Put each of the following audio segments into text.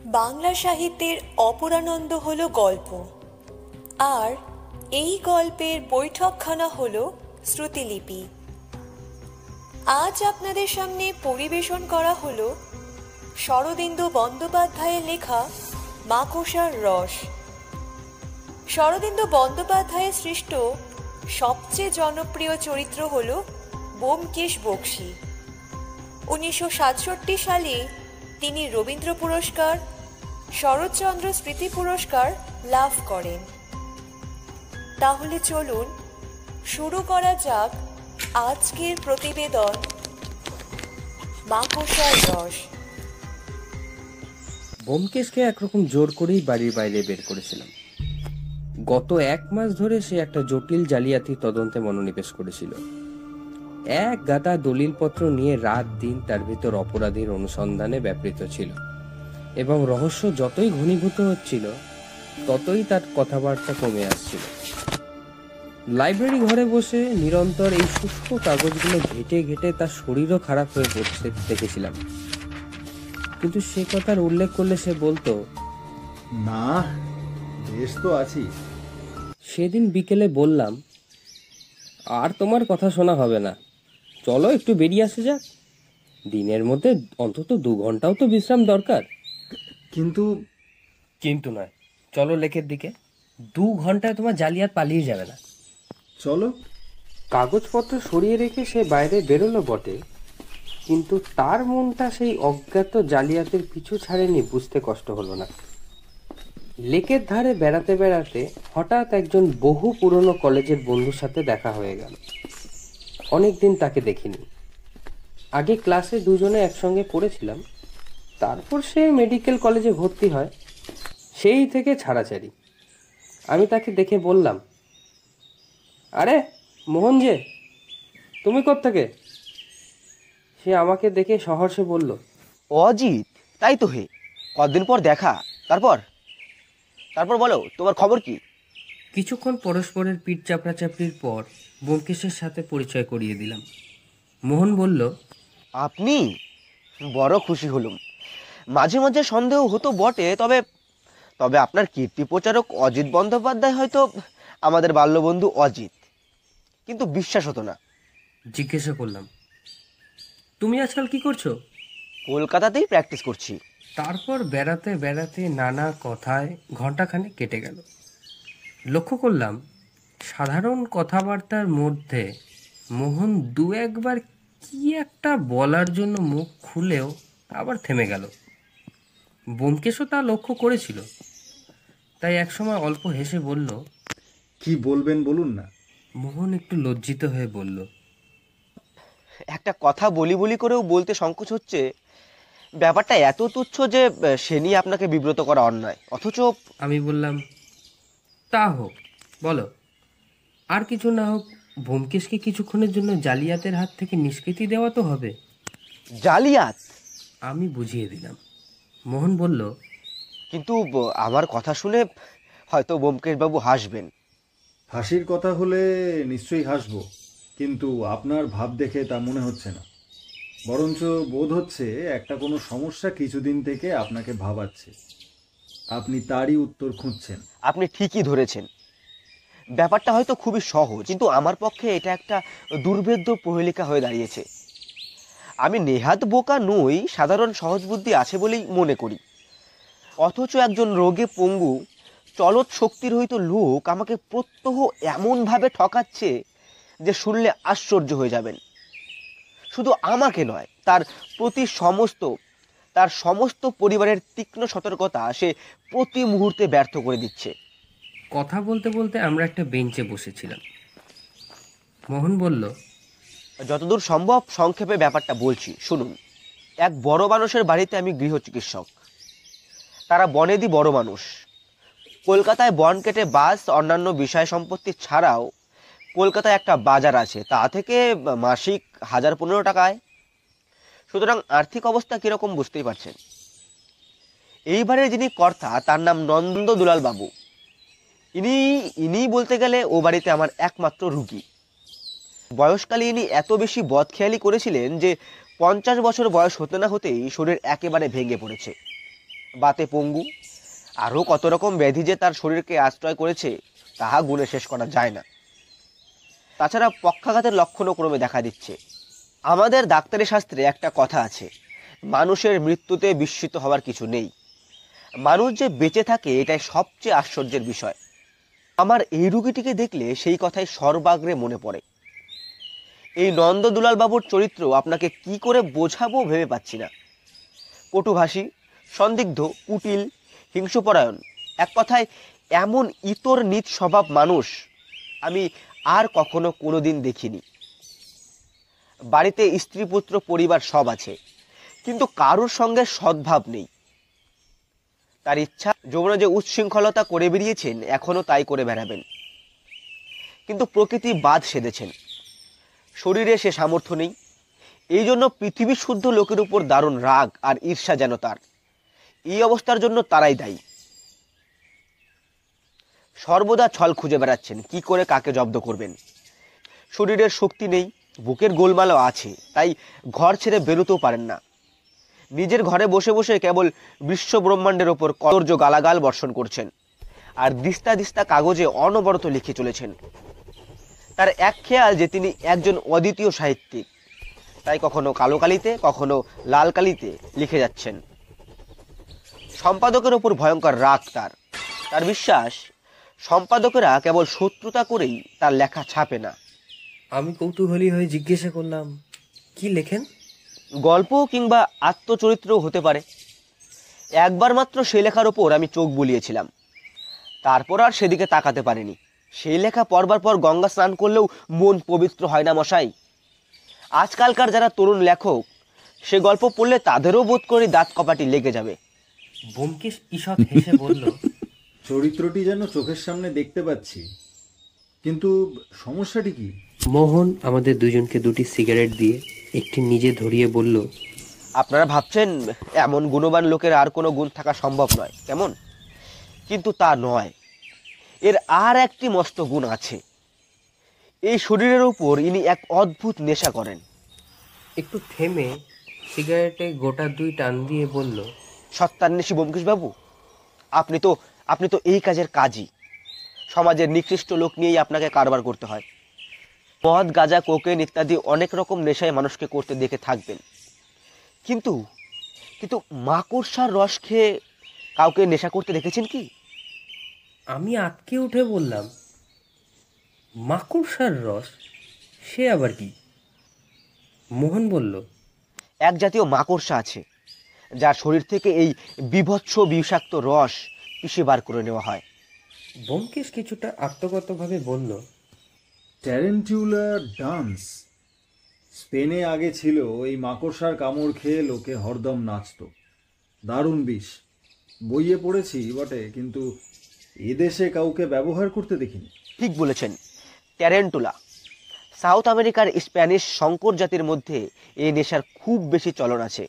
বাংলা সাহিত্যের অপরানন্দ হলো গল্প, আর এই গল্পের বৈঠকখানা হলো শ্রুতিলিপি। আজ আপনাদের সামনে পরিবেশন করা হলো শরদিন্দু বন্দ্যোপাধ্যায়ের লেখা মাকড়সার রস। শরদিন্দু বন্দ্যোপাধ্যায়ের সৃষ্ট সবচেয়ে জনপ্রিয় চরিত্র হল ব্যোমকেশ বক্সী। 1967 সালে তিনি রবীন্দ্র পুরস্কার, শরৎচন্দ্র স্মৃতি পুরস্কার লাভ করেন। তাহলে চলুন শুরু করা যাক আজকের প্রতিবেদন মাকড়সার রস। ব্যোমকেশকে একরকম জোর করেই বাড়ির বাইরে বের করেছিলাম। গত 1 মাস ধরে সে একটা জটিল জালিয়াতি তদন্তে মনোনিবেশ করেছিল। এক গাদা দলিলপত্র নিয়ে রাত দিন তার ভিতর অপরাধীর অনুসন্ধানে ব্যাপৃত ছিল, এবং রহস্য যতই ঘনীভূত হচ্ছিল ততই তার কথাবার্তা কমে আসছিল। লাইব্রেরি ঘরে বসে নিরন্তর এই শুষ্ক কাগজগুলো ঘেটে ঘেটে তার শরীরও খারাপ হয়ে পড়তে দেখেছিলাম। কিন্তু সে কথার উল্লেখ করলে সে বলতো, না, বেশ তো আছি। সেদিন বিকেলে বললাম, আর তোমার কথা শোনা হবে না, চলো একটু বেরিয়ে আসে যাক। দিনের মধ্যে অন্তত 2 ঘন্টাও তো বিশ্রাম দরকার। কিন্তু নয়, চলো লেকের দিকে। 2 ঘন্টায় তোমার জালিয়াত পালিয়ে যাবে না। চলো। কাগজপত্র সরিয়ে রেখে সে বাইরে বেরোলো বটে, কিন্তু তার মনটা সেই অজ্ঞাত জালিয়াতের পিছু ছাড়েনি বুঝতে কষ্ট হলো না। লেকের ধারে বেড়াতে বেড়াতে হঠাৎ একজন বহু পুরনো কলেজের বন্ধুর সাথে দেখা হয়ে গেল। অনেকদিন তাকে দেখিনি। আগে ক্লাসে দুজনে একসঙ্গে পড়েছিলাম, তারপর সে মেডিকেল কলেজে ভর্তি হয়। সেই থেকে ছাড়াছাড়ি। আমি তাকে দেখে বললাম, আরে মোহন যে, তুমি কোত্থেকে? সে আমাকে দেখে সহর্ষে বলল, অজিত, তাই তো হে, কতদিন পর দেখা। তারপর তারপর বলো, তোমার খবর কি? কিছুক্ষণ পরস্পরের পিঠ চাপড়াচাপড়ির পর ব্যোমকেশের সাথে পরিচয় করিয়ে দিলাম। মোহন বলল, আপনি? বড় খুশি হলুম। মাঝে মাঝে সন্দেহ হতো বটে, তবে তবে আপনার কীর্তি প্রচারক অজিত বন্দ্যোপাধ্যায় হয়তো আমাদের বাল্যবন্ধু অজিত, কিন্তু বিশ্বাস হতো না। জিজ্ঞাসা করলাম, তুমি আজকাল কি করছো? কলকাতাতেই প্র্যাকটিস করছি। তারপর বেড়াতে বেড়াতে নানা কথায় ঘন্টাখানেক কেটে গেল। লক্ষ্য করলাম, সাধারণ কথাবার্তার মধ্যে মোহন 2-1 বার কি একটা বলার জন্য মুখ খুলেও আবার থেমে গেল। ব্যোমকেশও তা লক্ষ্য করেছিল, তাই একসময় অল্প হেসে বলল, কি বলবেন বলুন না। মোহন একটু লজ্জিত হয়ে বলল, একটা কথা বলি বলি করেও বলতে সংকোচ হচ্ছে। ব্যাপারটা এত তুচ্ছ যে সে নিয়ে আপনাকে বিব্রত করা অন্যায়, অথচ। আমি বললাম, তা হোক, বলো। আর কিছু না হোক, ব্যোমকেশকে কিছুক্ষণের জন্য জালিয়াতের হাত থেকে নিষ্কৃতি দেওয়া তো হবে। জালিয়াত? আমি বুঝিয়ে দিলাম। মোহন বলল, কিন্তু আমার কথা শুনে হয়তো ব্যোমকেশবাবু হাসবেন। হাসির কথা হলে নিশ্চয়ই হাসবো, কিন্তু আপনার ভাব দেখে তা মনে হচ্ছে না। বরঞ্চ বোধ হচ্ছে একটা কোনো সমস্যা কিছুদিন থেকে আপনাকে ভাবাচ্ছে। আপনি তারই উত্তর খুঁজছেন। আপনি ঠিকই ধরেছেন। ব্যাপারটা হয়তো খুবই সহজ, কিন্তু আমার পক্ষে এটা একটা দুর্ভেদ্য প্রহেলিকা হয়ে দাঁড়িয়েছে। আমি নেহাত বোকা নই, সাধারণ সহজ বুদ্ধি আছে বলেই মনে করি, অথচ একজন রোগে পঙ্গু চলৎ শক্তির হইতো লোক আমাকে প্রত্যহ এমনভাবে ঠকাচ্ছে যে শুনলে আশ্চর্য হয়ে যাবেন। শুধু আমাকে নয়, তার সমস্ত পরিবারের তীক্ষ্ণ সতর্কতা সে প্রতি মুহূর্তে ব্যর্থ করে দিচ্ছে। কথা বলতে বলতে আমরা একটা বেঞ্চে বসেছিলাম। মোহন বলল, যতদূর সম্ভব সংক্ষেপে ব্যাপারটা বলছি, শুনুন। এক বড় মানুষের বাড়িতে আমি গৃহ চিকিৎসক। তারা বনেদি বড় মানুষ। কলকাতায় বন কেটে বাস, অন্যান্য বিষয় সম্পত্তি ছাড়াও কলকাতায় একটা বাজার আছে, তা থেকে মাসিক 1015 টাকায়। সুতরাং আর্থিক অবস্থা কীরকম বুঝতেই পারছেন। এইবারে যিনি কর্তা তার নাম নন্দ দুলাল বাবু। ইনি বলতে গেলে ও বাড়িতে আমার একমাত্র রুগী। বয়সকালে ইনি এত বেশি বদখেয়ালি করেছিলেন যে 50 বছর বয়স হতে না হতেই শরীর একেবারে ভেঙে পড়েছে। বাতে পঙ্গু, আরও কত রকম ব্যাধি যে তার শরীরকে আশ্রয় করেছে তাহা গুণে শেষ করা যায় না। তাছাড়া পক্ষাঘাতের লক্ষণও ক্রমে দেখা দিচ্ছে। আমাদের ডাক্তারি শাস্ত্রে একটা কথা আছে, মানুষের মৃত্যুতে বিস্মিত হওয়ার কিছু নেই। মানুষ যে বেঁচে থাকে এটাই সবচেয়ে আশ্চর্যের বিষয়। আমার এই রুগীটিকে দেখলে সেই কথাই সর্বাগ্রে মনে পড়ে। এই নন্দদুলাল বাবুর চরিত্র আপনাকে কি করে বোঝাবো ভেবে পাচ্ছি না। কটুভাষী, সন্দিগ্ধ, কুটিল, হিংস্রপরায়ণ, এক কথায় এমন ইতর নীচ স্বভাব মানুষ আমি আর কখনো কোনোদিন দেখিনি। বাড়িতে স্ত্রী পুত্র পরিবার সব আছে, কিন্তু কারোর সঙ্গে সদ্ভাব নেই। তার ইচ্ছা যৌবনে যে উচ্ছৃঙ্খলতা করে বেরিয়েছেন এখনো তাই করে বেড়াবেন, কিন্তু প্রকৃতি বাদ সেধেছেন। শরীরে সে সামর্থ্য নেই, এই জন্য পৃথিবী শুদ্ধ লোকের উপর দারুণ রাগ আর ঈর্ষা যেন তার। এই অবস্থার জন্য তারাই দায়ী। সর্বদা ছল খুঁজে বেড়াচ্ছেন কি করে কাকে জব্দ করবেন। শরীরের শক্তি নেই, বুকের গোলমালও আছে, তাই ঘর ছেড়ে বেরোতেও পারেন না। নিজের ঘরে বসে বসে কেবল বিশ্ব ব্রহ্মাণ্ডের ওপর কদর্য গালাগাল বর্ষণ করছেন, আর দিস্তা দিস্তা কাগজে অনবরত লিখে চলেছেন। তার এক খেয়াল যে তিনি একজন অদ্বিতীয় সাহিত্যিক, তাই কখনো কালো কালিতে কখনো লাল কালিতে লিখে যাচ্ছেন। সম্পাদকের ওপর ভয়ঙ্কর রাগ তার। তার বিশ্বাস সম্পাদকেরা কেবল শত্রুতা করেই তার লেখা ছাপে না। আমি কৌতূহলী হয়ে জিজ্ঞাসা করলাম, কি লেখেন? গল্প কিংবা আত্মচরিত্রও হতে পারে। একবার মাত্র সেই লেখার ওপর আমি চোখ বুলিয়েছিলাম, তারপর আর সেদিকে তাকাতে পারিনি। সেই লেখা পড়বার পর গঙ্গা স্নান করলেও মন পবিত্র হয় না মশাই। আজকালকার যারা তরুণ লেখক, সে গল্প পড়লে তাদেরও বোধ করি দাঁত কপাটি লেগে যাবে। ব্যোমকেশ ঈষৎ হেসে বলল, চরিত্রটি যেন চোখের সামনে দেখতে পাচ্ছি, কিন্তু সমস্যাটি কি? মোহন আমাদের দুজনকে দুটি সিগারেট দিয়ে একটি নিজে ধরিয়ে বলল, আপনারা ভাবছেন এমন গুণবান লোকের আর কোনো গুণ থাকা সম্ভব নয়, কেমন? কিন্তু তা নয়, এর আর একটি মস্ত গুণ আছে। এই শরীরের উপর ইনি এক অদ্ভুত নেশা করেন। একটু থেমে সিগারেটে গোটা দুই টান দিয়ে বলল, সত্যান্বেষী ব্যোমকেশবাবু, আপনি তো এই কাজের কাজই। সমাজের নিকৃষ্ট লোক নিয়েই আপনাকে কারবার করতে হয়। মদ, গাঁজা, কোকেন ইত্যাদি অনেক রকম নেশায় মানুষকে করতে দেখে থাকবেন, কিন্তু কিন্তু মাকড়সার রস খেয়ে কাউকে নেশা করতে দেখেছেন কি? আমি আটকে উঠে বললাম, মাকড়সার রস? সে আবার কি? মোহন বলল, এক জাতীয় মাকড়সা আছে যার শরীর থেকে এই বীভৎস বিষাক্ত রস পিষে বার করে নেওয়া হয়। ব্যোমকেশ কিছুটা আত্মগতভাবে বলল, ট্যারেন্টিউলা ডান্স। স্পেনে আগে ছিল এই মাকড়সার কামড় খেয়ে লোকে হরদম নাচত। দারুণ বিষ, বইয়ে পড়েছি বটে, কিন্তু এদেশে কাউকে ব্যবহার করতে দেখিনি। ঠিক বলেছেন, ট্যারেন্টুলা। সাউথ আমেরিকার স্প্যানিশ শঙ্কর জাতির মধ্যে এই নেশার খুব বেশি চলন আছে।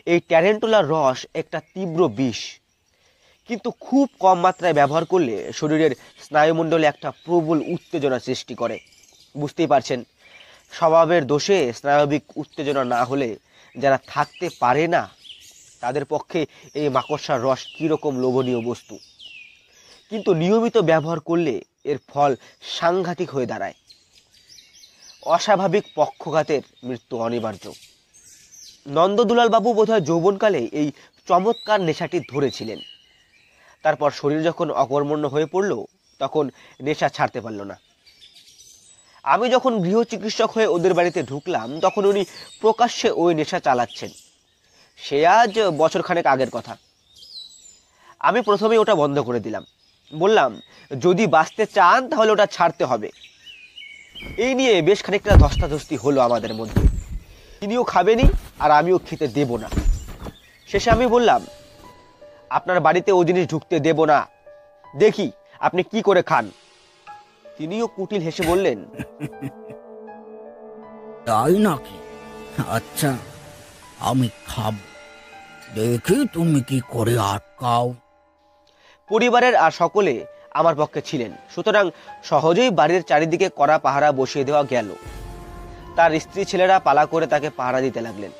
এই ট্যারেন্টুলার রস একটা তীব্র বিষ, কিন্তু খুব কম মাত্রায় ব্যবহার করলে শরীরের স্নায়ুমণ্ডলে একটা প্রবল উত্তেজনা সৃষ্টি করে। বুঝতেই পারছেন, স্বভাবের দোষে স্নায়বিক উত্তেজনা না হলে যারা থাকতে পারে না তাদের পক্ষে এই মাকড়সার রস কীরকম লোভনীয় বস্তু। কিন্তু নিয়মিত ব্যবহার করলে এর ফল সাংঘাতিক হয়ে দাঁড়ায়। অস্বাভাবিক পক্ষঘাতের মৃত্যু অনিবার্য। নন্দদুলাল বাবু বোধহয় যৌবনকালে এই চমৎকার নেশাটি ধরেছিলেন। তারপর শরীর যখন অকর্মণ্য হয়ে পড়ল তখন নেশা ছাড়তে পারল না। আমি যখন গৃহ চিকিৎসক হয়ে ওদের বাড়িতে ঢুকলাম তখন উনি প্রকাশ্যে ওই নেশা চালাচ্ছেন। সে আজ বছরখানেক আগের কথা। আমি প্রথমেই ওটা বন্ধ করে দিলাম, বললাম যদি বাঁচতে চান তাহলে ওটা ছাড়তে হবে। এই নিয়ে বেশ খানিকটা ধস্তাধস্তি হলো আমাদের মধ্যে। তিনিও খাবেনি আর আমিও খেতে দেব না। শেষে আমি বললাম, আপনার বাড়িতে ও জিনিস ঢুকতে দেব না, দেখি আপনি কি করে খান। তিনিও কুটিল হেসে বললেন, তাই নাকি? আচ্ছা, আমি খাব, দেখি তুমি কি করে আটকাও। পরিবারের আর সকলে আমার পক্ষে ছিলেন, সুতরাং সহজেই বাড়ির চারিদিকে কড়া পাহারা বসিয়ে দেওয়া গেল। তার স্ত্রী ছেলেরা পালা করে তাকে পাহারা দিতে লাগলেন।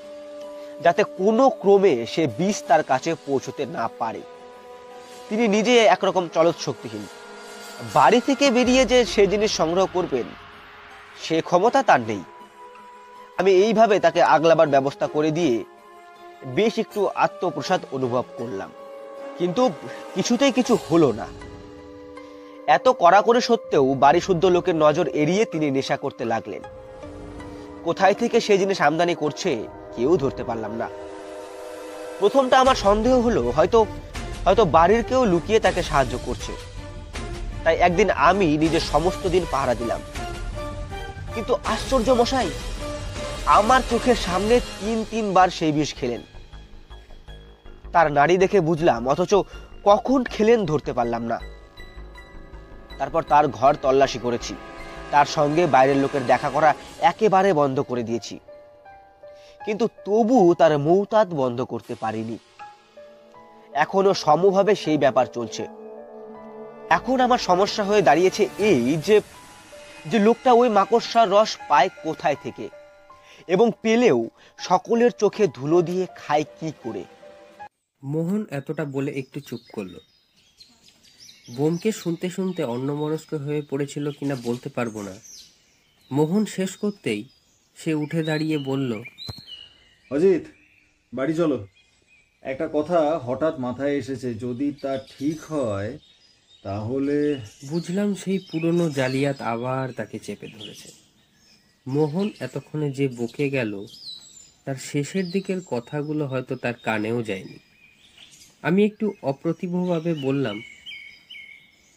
যাতে কোনো ক্রমে সে বিষ তার কাছে পৌঁছতে না পারে। তিনি নিজে একরকম চলৎ শক্তিহীন। বাড়ি থেকে বেরিয়ে যে সে জিনিস সংগ্রহ করবেন সে ক্ষমতা তার নেই। আমি এইভাবে তাকে আগলাবার ব্যবস্থা করে দিয়ে বেশ একটু আত্মপ্রসাদ অনুভব করলাম, কিন্তু কিছুতেই কিছু হলো না। এত কড়াকড়ি সত্ত্বেও বাড়ি শুদ্ধ লোকের নজর এড়িয়ে তিনি নেশা করতে লাগলেন। কোথায় থেকে সে জিনিস আমদানি করছে কেউ ধরতে পারলাম না। প্রথমটা আমার সন্দেহ হলো হয়তো বাড়ির কেউ লুকিয়ে তাকে সাহায্য করছে। তাই একদিন আমি নিজের সমস্ত দিন পাহারা দিলাম, কিন্তু আশ্চর্য মশাই, আমার চোখের সামনে তিনবার সেই বিষ খেলেন। তার নাড়ি দেখে বুঝলাম, অথচ কখন খেলেন ধরতে পারলাম না। তারপর তার ঘর তল্লাশি করেছি, তার সঙ্গে বাইরের লোকের দেখা করা একেবারে বন্ধ করে দিয়েছি, কিন্তু তবু তার মৌতাত বন্ধ করতে পারিনি। এখনো সমভাবে সেই ব্যাপার চলছে। এখন আমার সমস্যা হয়ে দাঁড়িয়েছে এই যে লোকটা ওই মাকড়সার রস পায় কোথায় থেকে, এবং পেলেও সকলের চোখে ধুলো দিয়ে খায় কি করে। মোহন এতটা বলে একটু চুপ করলো। ব্যোমকেশ শুনতে শুনতে অন্যমনস্ক হয়ে পড়েছিল কিনা বলতে পারবো না। মোহন শেষ করতেই সে উঠে দাঁড়িয়ে বলল, অজিত, বাড়ি চলো। একটা কথা হঠাৎ মাথায় এসেছে, যদি তা ঠিক হয় তাহলে। বুঝলাম সেই পুরনো জালিয়াত আবার তাকে চেপে ধরেছে। মোহন এতক্ষণে যে বকে গেল তার শেষের দিকের কথাগুলো হয়তো তার কানেও যায়নি। আমি একটু অপ্রতিভভাবে বললাম,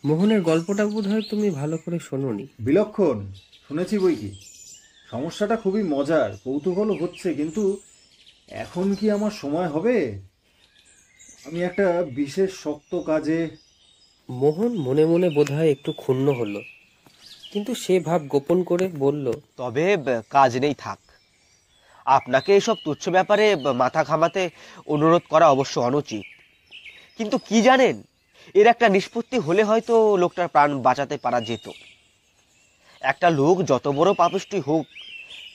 মোহনের গল্পটা বোধহয় তুমি ভালো করে শোনোনি। বিলক্ষণ শুনেছি বই কি। সমস্যাটা খুবই মজার, কৌতূহল হচ্ছে, কিন্তু এখন কি আমার সময় হবে? আমি একটা বিশেষ শক্ত কাজে। মোহন মনে মনে বোধহয় একটু ক্ষুণ্ণ হলো, কিন্তু সে ভাব গোপন করে বলল, তবে কাজ নেই থাক। আপনাকে এসব তুচ্ছ ব্যাপারে মাথা ঘামাতে অনুরোধ করা অবশ্য অনুচিত, কিন্তু কি জানেন, এর একটা নিষ্পত্তি হলে হয়তো লোকটার প্রাণ বাঁচাতে পারা যেত। একটা লোক যত বড় পাপিষ্টি হোক,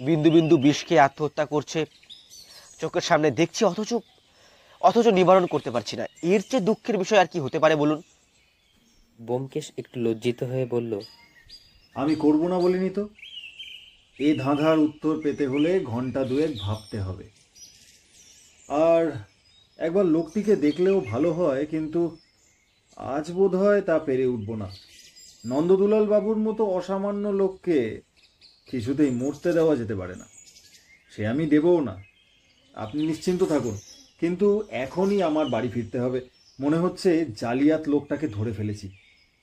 বিন্দু বিন্দু বিষ খেয়ে আত্মহত্যা করছে, চোখের সামনে দেখছি, অথচ নিবারণ করতে পারছি না। এর চেয়ে দুঃখের বিষয় আর কি হতে পারে বলুন? ব্যোমকেশ একটু লজ্জিত হয়ে বলল, আমি করব না বলিনি তো। এই ধাঁধার উত্তর পেতে হলে ঘন্টা দুয়েক ভাবতে হবে। আর একবার লোকটিকে দেখলেও ভালো হয়, কিন্তু আজ বোধ হয় তা পেরে উঠব না। নন্দদুলাল বাবুর মতো অসামান্য লোককে কিছুতেই মরতে দেওয়া যেতে পারে না, সে আমি দেবও না। আপনি নিশ্চিন্ত থাকুন, কিন্তু এখনই আমার বাড়ি ফিরতে হবে। মনে হচ্ছে জালিয়াত লোকটাকে ধরে ফেলেছি,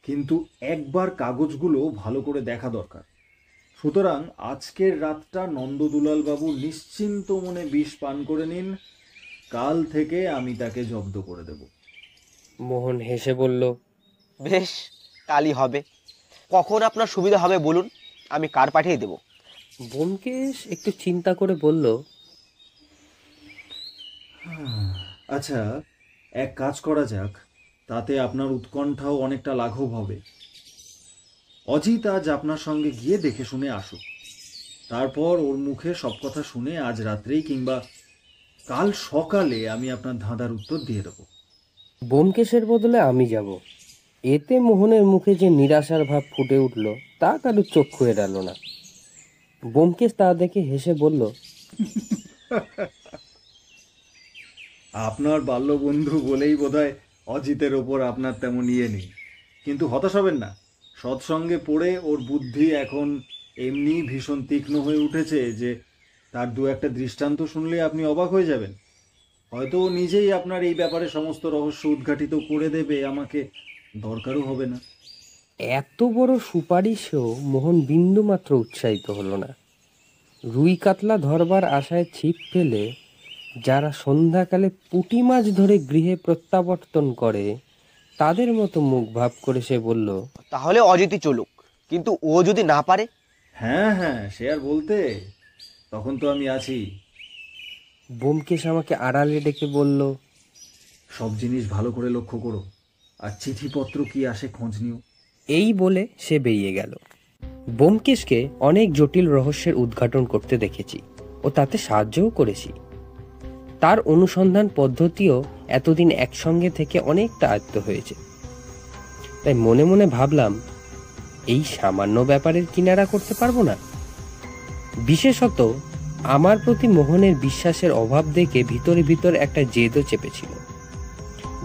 কিন্তু একবার কাগজগুলো ভালো করে দেখা দরকার। সুতরাং আজকের রাতটা নন্দদুলাল বাবু নিশ্চিন্ত মনে বিষ পান করে নিন, কাল থেকে আমি তাকে জব্দ করে দেব। মোহন হেসে বলল, বেশ, কালই হবে। কখন আপনার সুবিধা হবে বলুন, আমি কার পাঠিয়ে দেব? ব্যোমকেশ একটু চিন্তা করে বলল, আচ্ছা, এক কাজ করা যাক, তাতে আপনার উৎকণ্ঠাও অনেকটা লাঘব হবে। অজিত আজ আপনার সঙ্গে গিয়ে দেখে শুনে আসুক, তারপর ওর মুখে সব কথা শুনে আজ রাত্রেই কিংবা কাল সকালে আমি আপনার ধাঁধার উত্তর দিয়ে দেবো। ব্যোমকেশের বদলে আমি যাব। এতে মোহনের মুখে যে নিরাশার ভাব ফুটে উঠল তা কারুর চক্ষু এড়াল না। ব্যোমকেশ তা দেখে হেসে বলল, আপনার বাল্যবন্ধু বলেই বোধহয় অজিতের ওপর আপনার তেমন ইয়ে নেই, কিন্তু হতাশ হবেন না। সৎসঙ্গে পড়ে ওর বুদ্ধি এখন এমনি ভীষণ তীক্ষ্ণ হয়ে উঠেছে যে তার দু একটা দৃষ্টান্ত শুনলে আপনি অবাক হয়ে যাবেন। হয়তো ও নিজেই আপনার এই ব্যাপারে সমস্ত রহস্য উদ্ঘাটিত করে দেবে, আমাকে দরকারও হবে না। এত বড় সুপারিশেও মোহন বিন্দুমাত্র উৎসাহিত হলো না। রুই কাতলা ধরবার আশায় ছিপ ফেলে যারা সন্ধ্যাকালে পুঁটি মাছ ধরে গৃহে প্রত্যাবর্তন করে তাদের মতো মুখ ভাব করে সে বলল, তাহলে অজিতই চলুক, কিন্তু ও যদি না পারে? হ্যাঁ হ্যাঁ, সে আর বলতে, তখন তো আমি আছি। ব্যোমকেশ আমাকে আড়ালে ডেকে বলল, সব জিনিস ভালো করে লক্ষ্য করো, আর চিঠিপত্র কি আসে খোঁজ নিও। এই বলে সে বেরিয়ে গেল। ব্যোমকেশকে অনেক জটিল রহস্যের উদ্ঘাটন করতে দেখেছি ও তাতে সাহায্যও করেছি। তার অনুসন্ধান পদ্ধতিও এতদিন একসঙ্গে থেকে অনেকটা আয়ত্ত হয়েছে। তাই মনে মনে ভাবলাম, এই সামান্য ব্যাপারের কিনারা করতে পারবো না। বিশেষত আমার প্রতি মোহনের বিশ্বাসের অভাব দেখে ভিতরে ভিতরে একটা জেদও চেপেছিল।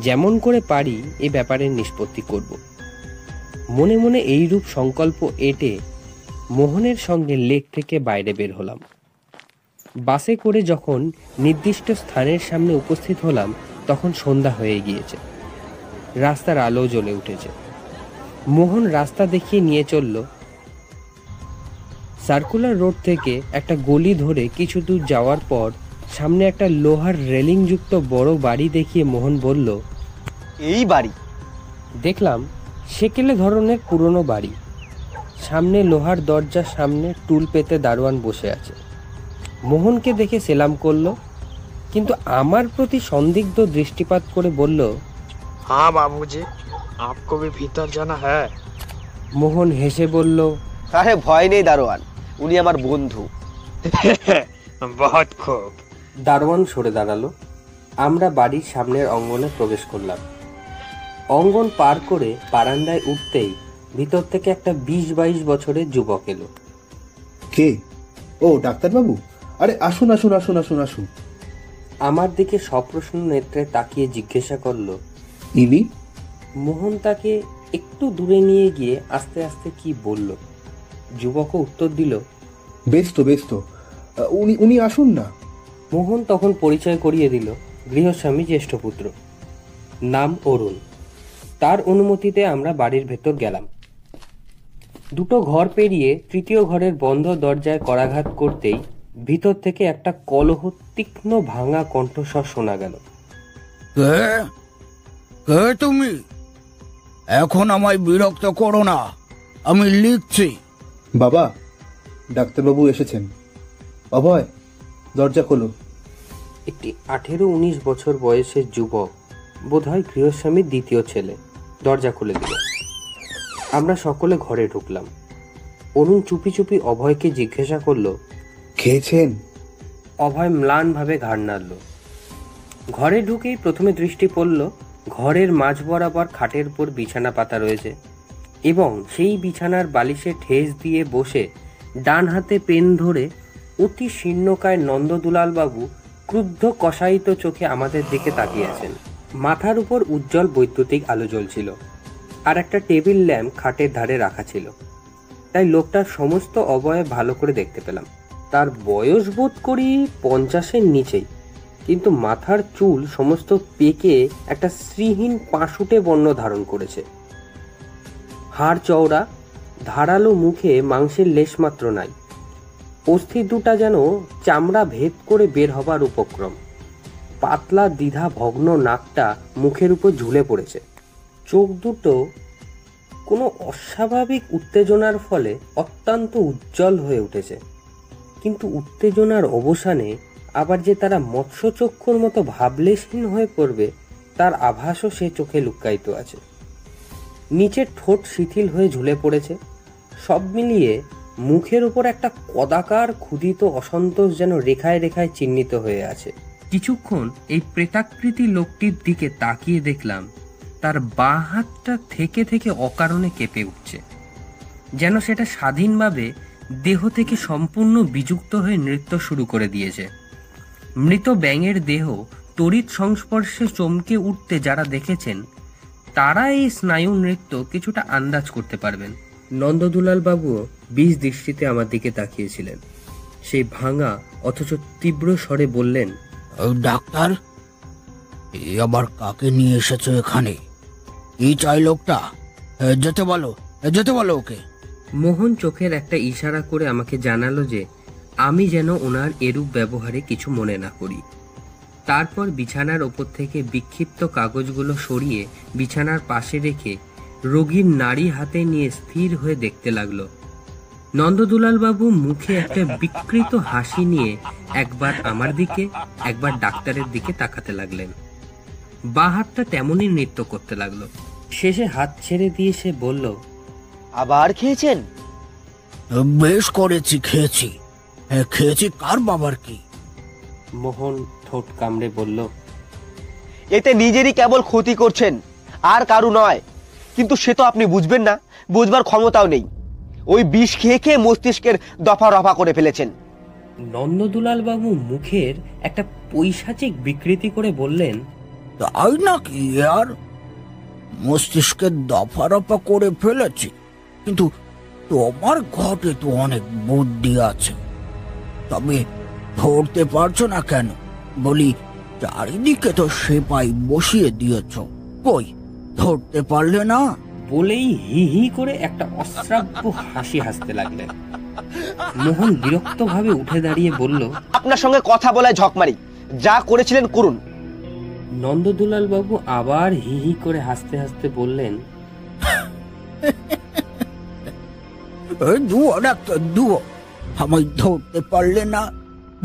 যেমন করে পারি এ ব্যাপারের নিষ্পত্তি করব। মনে মনে এইরূপ সংকল্প এঁটে মোহনের সঙ্গে লেক থেকে বাইরে বের হলাম। বাসে করে যখন নির্দিষ্ট স্থানের সামনে উপস্থিত হলাম তখন সন্ধ্যা হয়ে গিয়েছে। রাস্তার আলো জ্বলে উঠেছে। মোহন রাস্তা দেখিয়ে নিয়ে চলল। সার্কুলার রোড থেকে একটা গলি ধরে কিছু দূর যাওয়ার পর সামনে একটা লোহার রেলিং যুক্ত বড় বাড়ি দেখিয়ে মোহন বলল, এই বাড়ি? দেখলাম সেকেলে ধরনের পুরনো বাড়ি। সামনে লোহার দরজার সামনে টুল পেতে দারোয়ান বসে আছে। মোহনকে দেখে সেলাম করলো, কিন্তু আমার প্রতি সন্দিগ্ধ দৃষ্টিপাত করে বলল, हाँ बाबूजी, आपको भी भीतर जाना है? মোহন হেসে বলল, আরে ভয় নেই দারোয়ান, উনি আমার বন্ধু। बहुत खूब। দারোয়ান সরে দাঁড়ালো। আমরা বাড়ির সামনের অঙ্গনে প্রবেশ করলাম। অঙ্গন পার করে বারান্দায় উঠতেই ভিতর থেকে একটা 20-22 বছরের যুবক এলো। কে? ও ডাক্তারবাবু, আরে আসুন আসুন আসুন আসুন আসুন। আমার দিকে সপ্রশ্ন নেত্রে তাকিয়ে জিজ্ঞাসা করলো, ইনি? মোহন তাকে একটু দূরে নিয়ে গিয়ে আস্তে আস্তে কি বলল। যুবকও উত্তর দিল, বেশ তো বেশ তো, উনি উনি আসুন না। মোহন তখন পরিচয় করিয়ে দিল, গৃহস্বামী জ্যেষ্ঠ পুত্র, নাম অরুণ। তার অনুমতিতে আমরা বাড়ির ভেতর গেলাম। দুটো ঘর পেরিয়ে তৃতীয় ঘরের বন্ধ দরজায় করাঘাত করতেই ভিতর থেকে একটা কলহ তীক্ষ্ণ ভাঙা কণ্ঠস্বর শোনা গেল। কে? কে তুমি? এখন আমায় বিরক্ত করো না, আমি লিখছি। বাবা, ডাক্তারবাবু এসেছেন। অভয়, দরজা খোলো। একটি 18-19 বছর বয়সের যুবক, বোধহয় গৃহস্বামীর দ্বিতীয় ছেলে, দরজা খুলে দিল। আমরা সকলে ঘরে ঢুকলাম। অরুণ চুপি চুপি অভয়কে জিজ্ঞাসা করলো, খেয়েছেন? অভয় ম্লানভাবে ঘাড় নাড়ল। ঘরে ঢুকেই প্রথমে দৃষ্টি পড়ল ঘরের মাঝ বরাবর খাটের উপর বিছানা পাতা রয়েছে এবং সেই বিছানার বালিশে ঠেস দিয়ে বসে ডান হাতে পেন ধরে অতি শীর্ণকায় নন্দদুলালবাবু ক্রুদ্ধ কষায়িত চোখে আমাদের দিকে তাকিয়ে আছেন। মাথার উপর উজ্জ্বল বৈদ্যুতিক আলো জ্বলছিল আর একটা টেবিল ল্যাম্প খাটের ধারে রাখা ছিল, তাই লোকটার সমস্ত অবয়ব ভালো করে দেখতে পেলাম। তার বয়স বোধ করি 50-এর নিচেই, কিন্তু মাথার চুল সমস্ত পেকে একটা শ্রীহীন পাশুটে বর্ণ ধারণ করেছে। হাড় চওড়া, ধারালো মুখে মাংসের লেশমাত্র নাই। অস্থি দুটা যেন চামড়া ভেদ করে বের হবার উপক্রম। পাতলা দ্বিধা ভগ্ন নাকটা মুখের উপর ঝুলে পড়েছে। চোখ দুটো কোনো অস্বাভাবিক উত্তেজনার ফলে অত্যন্ত উজ্জ্বল হয়ে উঠেছে, কিন্তু উত্তেজনার অবসানে আবার যে তারা মৎস্যচক্ষুর মতো ভাবলেশহীন হয়ে পড়বে তার আভাসও সে চোখে লুক্কায়িত আছে। নিচের ঠোঁট শিথিল হয়ে ঝুলে পড়েছে। সব মিলিয়ে মুখের উপর একটা কদাকার ক্ষুধিত অসন্তোষ যেন রেখায় রেখায় চিহ্নিত হয়ে আছে। কিছুক্ষণ এই প্রেতাকৃতি লোকটির দিকে তাকিয়ে দেখলাম তার বাঁ হাতটা থেকে থেকে অকারণে কেঁপে উঠছে, যেন সেটা স্বাধীনভাবে দেহ থেকে সম্পূর্ণ বিযুক্ত হয়ে নৃত্য শুরু করে দিয়েছে। মৃত ব্যাঙের দেহ তড়িৎ সংস্পর্শে চমকে উঠতে যারা দেখেছেন তারা এই স্নায়ু নৃত্য কিছুটা আন্দাজ করতে পারবেন। নন্দদুলাল বাবুও বিষ দৃষ্টিতে আমার দিকে তাকিয়েছিলেন। সেই ভাঙা অথচ তীব্র স্বরে বললেন, ডাক্তার, এই আবার কাকে নিয়ে এসেছো এখানে? কি চাই লোকটা? যেতে বলো ওকে। মোহন চোখের একটা ইশারা করে আমাকে জানালো যে আমি যেন ওনার এরূপ ব্যবহারে কিছু মনে না করি। তারপর বিছানার ওপর থেকে বিক্ষিপ্ত কাগজগুলো সরিয়ে বিছানার পাশে রেখে রোগীর নাড়ি হাতে নিয়ে স্থির হয়ে দেখতে লাগলো। নন্দদুলাল বাবু মুখে একটা বিকৃত হাসি নিয়ে একবার আমার দিকে একবার ডাক্তারের দিকে তাকাতে লাগলেন। বাঁ হাতটা তেমনই নৃত্য করতে লাগলো। শেষে হাত ছেড়ে দিয়ে সে বলল, আবার খেয়েছেন? বেশ করেছি, খেয়েছি। খেয়েছি কার বাবার কি? মোহন ঠোঁট কামড়ে বলল, এতে নিজেরই কেবল ক্ষতি করছেন, আর কারু নয়। কিন্তু সে তো আপনি বুঝবেন না, বুঝবার ক্ষমতাও নেই। ওই বিষ খেয়ে খেয়ে মস্তিষ্কের দফা রফা করে ফেলেছেন। নন্দদুলাল বাবু মুখের একটা পৈশাচিক বিকৃতি করে বললেন, তাই নাকি? আর মস্তিষ্কের দফা রফা করে ফেলেছি, কিন্তু তোমার ঘটে তো অনেক বুদ্ধি আছে, তবে ধরতে পারছো না কেন? বলি, চারিদিকে তো সেপাই বসিয়ে দিয়েছ, কই ধরতে পারলে না? বলেই হি হি করে একটা অশ্রাব্য হাসি হাসতে লাগলেন। মোহন বিরক্তভাবে উঠে দাঁড়িয়ে বলল, আপনার সঙ্গে কথা বলায় ঝকমারি, যা করেছিলেন করুন। নন্দদুলাল বাবু আবার হি হি করে হাসতে হাসতে বললেন, দুও ডাক্তার দুও, আমায় ধরতে পারলে না?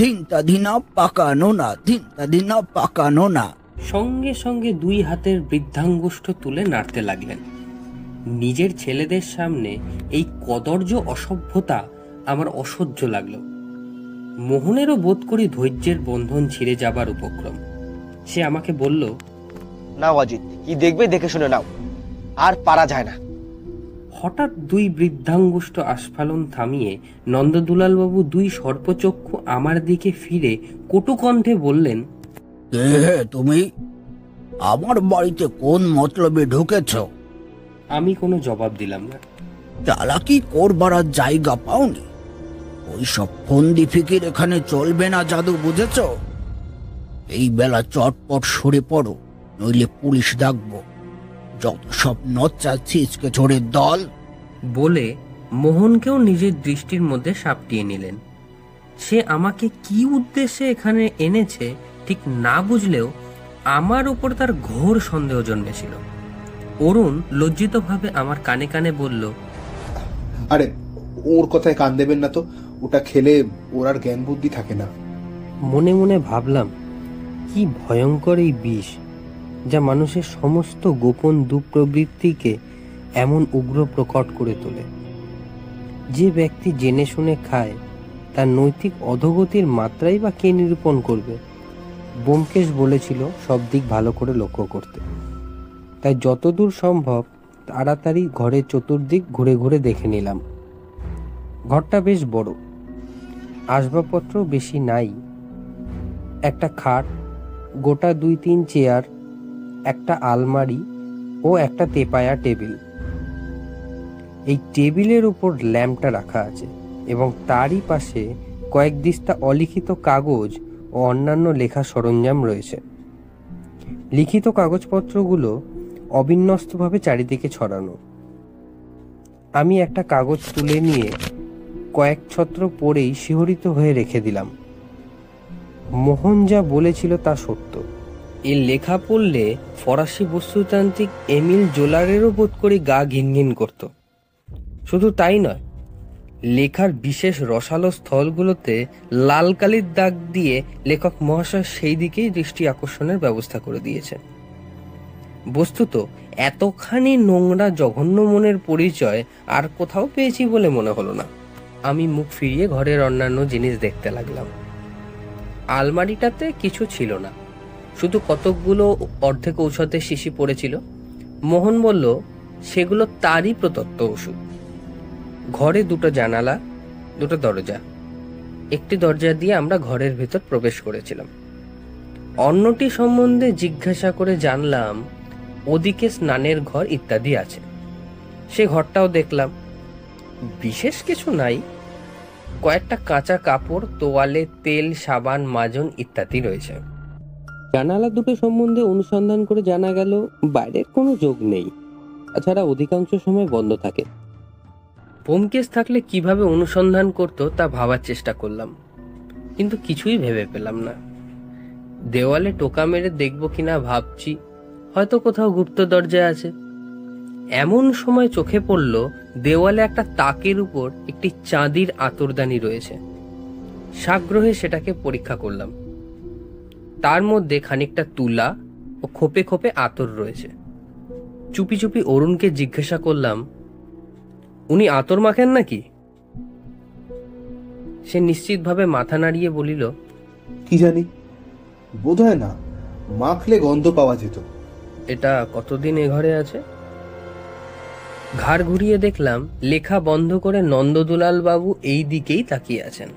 দিনটা দিনা পাকানো না, দিনটা দিনা পাকানো না। সঙ্গে সঙ্গে দুই হাতের বৃদ্ধাঙ্গুষ্ঠ তুলে নাড়তে লাগলেন। নিজের ছেলেদের সামনে এই কদর্য অসভ্যতা আমার অসহ্য লাগলো। মোহনেরও বোধ করি ধৈর্যের বন্ধন ছিঁড়ে যাবার উপক্রম। সে আমাকে বলল, নাও অজিত, কি দেখবে দেখে শুনে নাও, আর পারা যায় না। হঠাৎ দুই বৃদ্ধাঙ্গুষ্ঠ আস্ফালন থামিয়ে নন্দদুলাল বাবু দুই সর্পচক্ষু আমার দিকে ফিরে কটু কণ্ঠে বললেন, কে হে তুমি? আমার বাড়িতে কোন মতলবে ঢুকেছ? আমি কোনো জবাব দিলাম না। চালাকি করবার আর জায়গা পাওনি? ওইসব ফন্দি ফিকির এখানে চলবে না, জাদু বুঝেছ? এই বেলা চটপট সরে পড়ো, নইলে পুলিশ ডাকবো। যত সব নচ্চা ছিচকে ছোড়ের দল। বলে মোহনকেও নিজের দৃষ্টির মধ্যে সাপটিয়ে নিলেন। সে আমাকে কি উদ্দেশ্যে এখানে এনেছে ঠিক না বুঝলেও আমার উপর তার ঘোর সন্দেহ জন্মেছিল। অরুণ লজ্জিতভাবে আমার কানে কানে বলল, আরে ওর কথায় কান দেবেন না তো, ওটা খেলে ওর আর জ্ঞান বুদ্ধি থাকে না। মনে মনে ভাবলাম, কি ভয়ঙ্কর এই বিষ, যা মানুষের সমস্ত গোপন দুঃপ্রবৃত্তিকে এমন উগ্র প্রকট করে তোলে। যে ব্যক্তি জেনে শুনে খায়, তার নৈতিক অধোগতির মাত্রাই বা কে নিরূপণ করবে? ব্যোমকেশ বলেছিল সব দিক ভালো করে লক্ষ্য করতে। তাই যতদূর সম্ভব তাড়াতাড়ি ঘরের চতুর্দিক ঘুরে ঘুরে দেখে নিলাম। ঘরটা বেশ বড়, আসবাবপত্র বেশি নাই। একটা খাট, গোটা 2-3 চেয়ার, একটা আলমারি ও একটা তেপায়া টেবিল। এই টেবিলের উপর ল্যাম্পটা রাখা আছে এবং তারই পাশে কয়েক দিস্তা অলিখিত কাগজ ও অন্যান্য লেখা সরঞ্জাম রয়েছে। লিখিত কাগজপত্রগুলো অবিন্যস্তভাবে চারিদিকে ছড়ানো। আমি একটা কাগজ তুলে নিয়ে কয়েক ছত্র পড়েই শিহরিত হয়ে রেখে দিলাম। মোহন যা বলেছিল তা সত্য। এই লেখা পড়লে ফরাসি বস্তুতান্ত্রিক এমিল জোলারেরও বোধ করি গা ঘিনঘিন করত। শুধু তাই নয়, লেখার বিশেষ রসালো স্থলগুলোতে লাল কালির দাগ দিয়ে লেখক মহাশয় সেই দিকেই দৃষ্টি আকর্ষণের ব্যবস্থা করে দিয়েছেন। বস্তুত এতখানি নোংরা জঘন্য মনের পরিচয় আর কোথাও পেয়েছি বলে মনে হলো না। আমি মুখ ফিরিয়ে ঘরের অন্যান্য জিনিস দেখতে লাগলাম। আলমারিটাতে কিছু ছিল না, শুধু কতকগুলো অর্ধেক ঔষধের শিশি পড়েছিল। মোহন বলল সেগুলো তারই প্রদত্ত ওষুধ। ঘরে 2টো জানালা, 2টো দরজা। একটি দরজা দিয়ে আমরা ঘরের ভেতর প্রবেশ করেছিলাম। অন্যটি সম্বন্ধে জিজ্ঞাসা করে জানলাম ওদিকে স্নানের ঘর ইত্যাদি আছে। সে ঘরটাও দেখলাম। বিশেষ কিছু নাই, কয়েকটা কাঁচা কাপড়, তোয়ালে, তেল, সাবান, মাজন ইত্যাদি রয়েছে। জানালা 2টো সম্বন্ধে অনুসন্ধান করে জানা গেল বাইরের কোনো যোগ নেই, তাছাড়া অধিকাংশ সময় বন্ধ থাকে। ব্যোমকেশ থাকলে কিভাবে অনুসন্ধান করতো তা ভাবার চেষ্টা করলাম, কিন্তু কিছুই ভেবে পেলাম না। দেওয়ালে টোকা মেরে দেখব কিনা ভাবছি, হয়তো কোথাও গুপ্ত দরজা আছে। এমন সময় চোখে পড়ল দেওয়ালে একটা তাকের উপর একটি চাঁদির আতরদানি রয়েছে। সাগ্রহে সেটাকে পরীক্ষা করলাম। তার মধ্যে খানিকটা তুলা ও খোপে খোপে আতর রয়েছে। চুপি চুপি অরুণকে জিজ্ঞাসা করলাম, উনি আতর মাখেন নাকি? সে নিশ্চিতভাবে মাথা নাড়িয়ে বলিল, কি জানি, বোধহয় না, মাখলে গন্ধ পাওয়া যেত। এটা কতদিন এ ঘরে আছে? ঘাড় ঘুরিয়ে দেখলাম লেখা বন্ধ করে নন্দদুলাল বাবু এই দিকেই তাকিয়ে আছেন।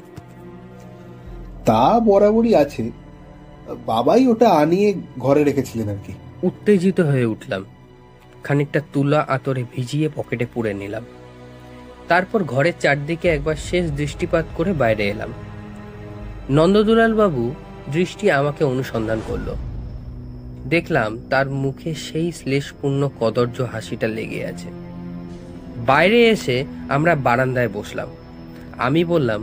তা বরাবরই আছে, বাবাই ওটা আনিয়ে ঘরে রেখেছিলেন আর কি। উত্তেজিত হয়ে উঠলাম, খানিকটা তুলা আতরে ভিজিয়ে পকেটে পুরে নিলাম। তারপর ঘরের চারদিকে একবার শেষ দৃষ্টিপাত করে বাইরে এলাম। নন্দদুলাল বাবু দৃষ্টি আমাকে অনুসন্ধান করলো। দেখলাম তার মুখে সেই শ্লেষপূর্ণ কদর্য হাসিটা লেগে আছে। বাইরে এসে আমরা বারান্দায় বসলাম। আমি বললাম,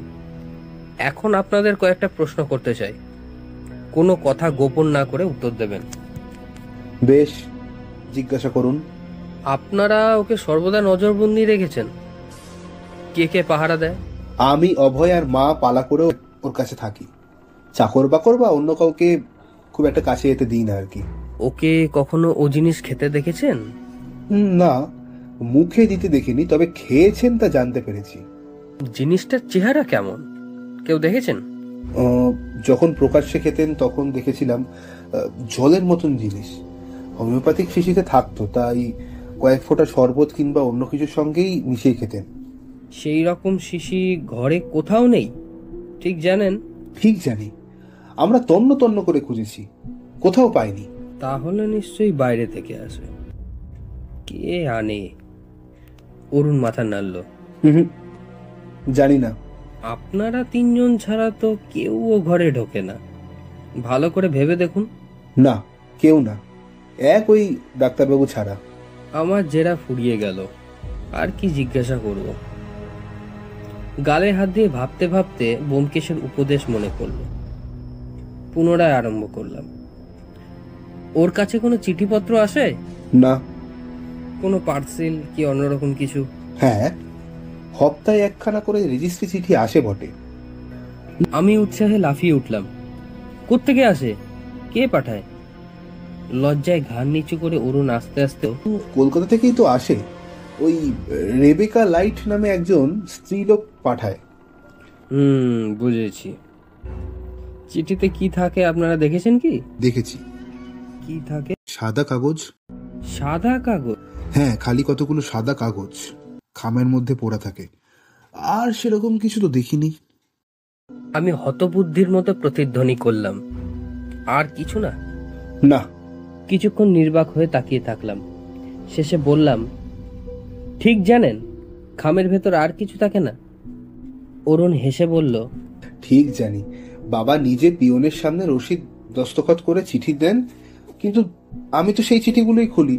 এখন আপনাদের কয়েকটা প্রশ্ন করতে চাই, কোনো কথা গোপন না করে উত্তর দেবেন। বেশ, জিজ্ঞাসা করুন। আপনারা ওকে সর্বদা নজরবন্দি রেখেছেন? কে কে পাহারা দেয়? আমি, অভয় আর মা পালা করে ওর কাছে থাকি। চাকর বাকর বা অন্য কাউকে খুব একটা কাছে যেতে দিই না আর কি। ওকে কখনো ও জিনিস খেতে দেখেছেন? না, মুখে দিতে দেখিনি, তবে খেয়েছেন তা জানতে পেরেছি। জিনিসটার চেহারা কেমন, কেউ দেখেছেন? যখন প্রকাশ্যে খেতেন তখন দেখেছিলাম, জলের মতন জিনিস। হোমিওপ্যাথিক শিশিতে থাকতো, তাই কয়েক ফোঁটা শরবত কিংবা অন্য কিছুর সঙ্গেই মিশিয়ে খেতেন। সেই রকম শিশি ঘরে কোথাও নেই, ঠিক জানেন? ঠিক জানি, আমরা তন্ন তন্ন করে খুঁজেছি, কোথাও পাইনি। তাহলে নিশ্চয়ই বাইরে থেকে আসে। কে আনে? অরুণ মাথা নাড়ল। জানি না। আপনারা তিনজন ছাড়া তো কেউ ও ঘরে ঢোকে না, ভালো করে ভেবে দেখুন। না, কেউ না, এক ওই ডাক্তারবাবু ছাড়া। আমার জেরা ফুরিয়ে গেল, আর কি জিজ্ঞাসা করব। গালে হাত দিয়ে ভাবতে ভাবতে ব্যোমকেশের উপদেশ মনে পড়ল। পুনরায় আরম্ভ করলাম। ওর কাছে কোনো চিঠিপত্র আসে? না। কোনো পার্সেল কি অন্যরকম কিছু? হ্যাঁ, সপ্তাহে একখানা করে রেজিস্ট্রি চিঠি আসে বটে। আমি উৎসাহে লাফিয়ে উঠলাম। কোত্থেকে আসে? কে পাঠায়? লজ্জায় ঘাড় নিচু করে অরুণ আস্তে আস্তে, কলকাতা থেকেই তো আসে। ওই রেবেকা লাইট নামে একজন স্ত্রীলোক পাঠায়। বুঝেছি। চিঠিতে কি থাকে আপনারা দেখেছেন কি? দেখেছি। কি থাকে? সাদা কাগজ। সাদা কাগজ? হ্যাঁ, খালি কতগুলো সাদা কাগজ খামের মধ্যে পড়া থাকে, আর সেরকম কিছু তো দেখিনি। আমি হতবুদ্ধির মতো প্রতিধ্বনি করলাম, আর কিছু না? না। কিছুক্ষণ নির্বাক হয়ে তাকিয়ে থাকলাম। শেষে বললাম, ঠিক জানেন খামের ভেতর আর কিছু থাকে না? অরুণ হেসে বলল, ঠিক জানি, বাবা নিজে পিয়নের সামনে রসিদ দস্তখত করে চিঠি দেন, কিন্তু আমি তো সেই চিঠিগুলোই খুলি,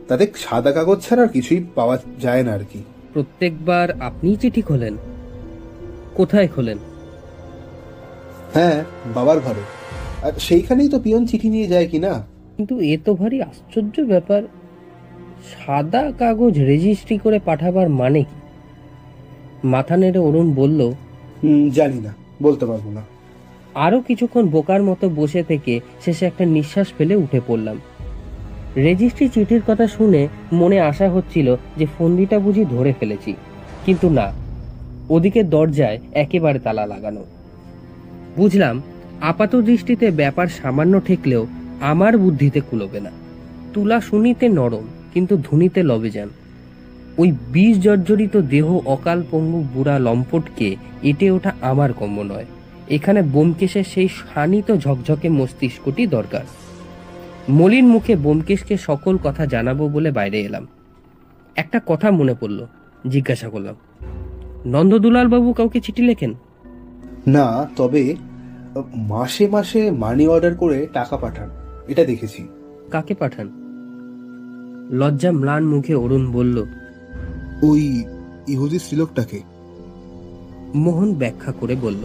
তাতে সাদা কাগজ ছাড়া আর কিছুই পাওয়া যায় না আর কি। প্রত্যেকবার আপনিই চিঠি খোলেন? কোথায় খোলেন? হ্যাঁ, বাবার ঘরে, আর সেইখানেই তো পিয়ন চিঠি নিয়ে যায় কিনা। কিন্তু এ তো ভারী আশ্চর্য ব্যাপার। সাদা কাগজ রেজিস্ট্রি করে পাঠাবার মানে কি? মাথা নেড়ে অরুণ বলল, জানি না, বলতে পারবো না। আরো কিছুক্ষণ বোকার মতো বসে থেকে শেষে একটা নিঃশ্বাস ফেলে উঠে পড়লাম। রেজিস্ট্রি চিঠির কথা শুনে মনে আশা হচ্ছিল যে ফন্দিটা বুঝি ধরে ফেলেছি, কিন্তু না, ওদিকে দরজায় একেবারে তালা লাগানো। বুঝলাম আপাত দৃষ্টিতে ব্যাপার সামান্য ঠেকলেও আমার বুদ্ধিতে কুলোবে না। তুলা শুনিতে নরম, কিন্তু ধুনিতে লবেজান। ওই বিষ জর্জরিত দেহ অকাল পঙ্গু বুড়া লম্পটকে এটে ওঠা আমার কম্য নয়। এখানে ব্যোমকেশের সেই শানিত ঝকঝকে মস্তিষ্কটি দরকার। মলিন মুখে ব্যোমকেশকে সকল কথা জানাবো বলে বাইরে এলাম। একটা কথা মনে পড়ল, জিজ্ঞাসা করলাম, নন্দদুলাল বাবু কাউকে চিঠি লেখেন? না, তবে মাসে মাসে মানি অর্ডার করে টাকা পাঠান, এটা দেখেছি। কাকে পাঠান? লজ্জা ম্লান মুখে অরুণ বলল, ওই ইহুদি স্ত্রীলোকটাকে। মোহন ব্যাখ্যা করে বলল,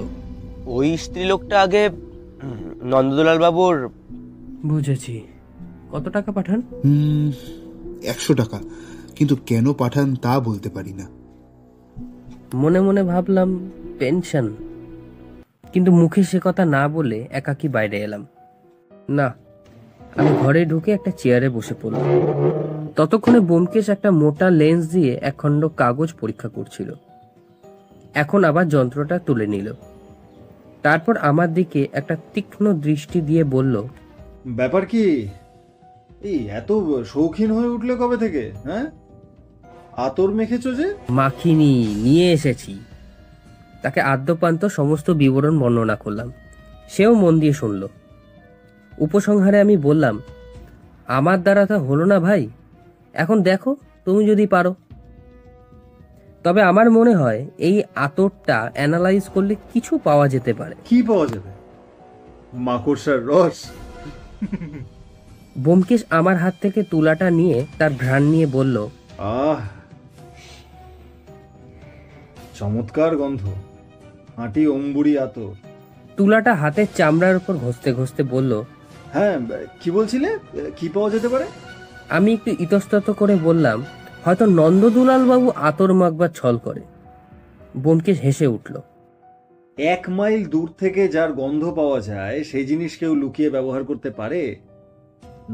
ওই স্ত্রীলোকটা আগে নন্দদুলাল বাবুর। বুঝেছি। কত টাকা পাঠান? 100 টাকা, কিন্তু কেন পাঠান তা বলতে পারি না। মনে মনে ভাবলাম পেনশন, কিন্তু মুখে সে কথা না বলে একাকী বাইরে এলাম। না, আমি ঘরে ঢুকে একটা চেয়ারে বসে পড়লাম। ততক্ষণে ব্যোমকেশ একটা মোটা লেন্স দিয়ে একখণ্ড কাগজ পরীক্ষা করছিল। এখন আবার যন্ত্রটা তুলে নিল। তারপর আমার দিকে একটা তীক্ষ্ণ দৃষ্টি দিয়ে বলল, ব্যাপার কি? এই এত শৌখিন হয়ে উঠলে কবে থেকে? হ্যাঁ, আতর মেখেছো যে? মাখিনি, নিয়ে এসেছি। তাকে আদ্যপান্ত সমস্ত বিবরণ বর্ণনা করলাম। সেও মন দিয়ে শুনল। উপসংহারে আমি বললাম, আমার দ্বারা তা হলো না ভাই, এখন দেখো তুমি যদি পারো। তবে আমার মনে হয় এই আতরটা অ্যানালাইজ করলে কিছু পাওয়া যেতে পারে। কি পাওয়া যাবে? মাকড়সার রস? ব্যোমকেশ আমার হাত থেকে তুলাটা নিয়ে তার ঘ্রাণ নিয়ে বলল, আহ, চমৎকার গন্ধ, হাঁটি অম্বুরি আতর। তুলাটা হাতের চামড়ার উপর ঘষতে ঘষতে বলল, হ্যাঁ, কি বলছিলে? কি পাওয়া যেতে পারে? আমি একটু ইতস্তত করে বললাম, হয়তো নন্দদুলাল বাবু আতর মাখবার ছল করে। ব্যোমকেশ হেসে উঠল। 1 মাইল দূর থেকে যার গন্ধ পাওয়া যায় সেই জিনিস কেউ লুকিয়ে ব্যবহার করতে পারে?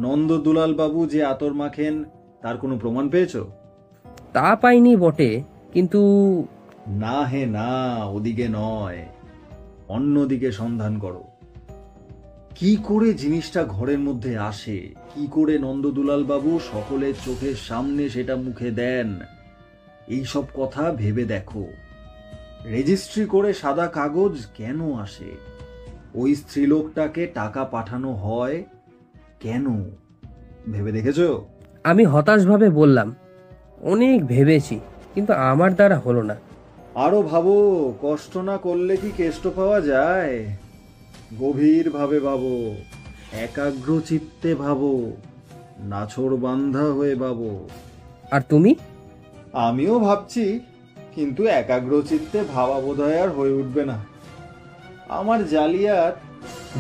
নন্দদুলাল বাবু যে আতর মাখেন তার কোনো প্রমাণ পেয়েছো? তা পাইনি বটে, কিন্তু না হে না, ওদিকে নয়, অন্যদিকে সন্ধান করো। কি করে জিনিসটা ঘরের মধ্যে আসে, কি করে নন্দদুলাল বাবু সকলের চোখের সামনে সেটা মুখে দেন, এই সব কথা ভেবে দেখো। রেজিস্ট্রি করে সাদা কাগজ কেন আসে? ওই স্ত্রীলোকটাকে টাকা পাঠানো হয় কেন? ভেবে দেখেছো? আমি হতাশভাবে বললাম, অনেক ভেবেছি, কিন্তু আমার দ্বারা হলো না। আরো ভাবো, কষ্ট না করলে কি কেষ্ট পাওয়া যায়? গভীরভাবে ভাবো, একাগ্র চিত্তে ভাবো, নাছোড় বান্ধা হয়ে ভাবো। আর তুমি? আমিও ভাবছি, কিন্তু একাগ্র চিত্তে ভাবা বোধহয় আর হয়ে উঠবে না। আমার জালিয়াত।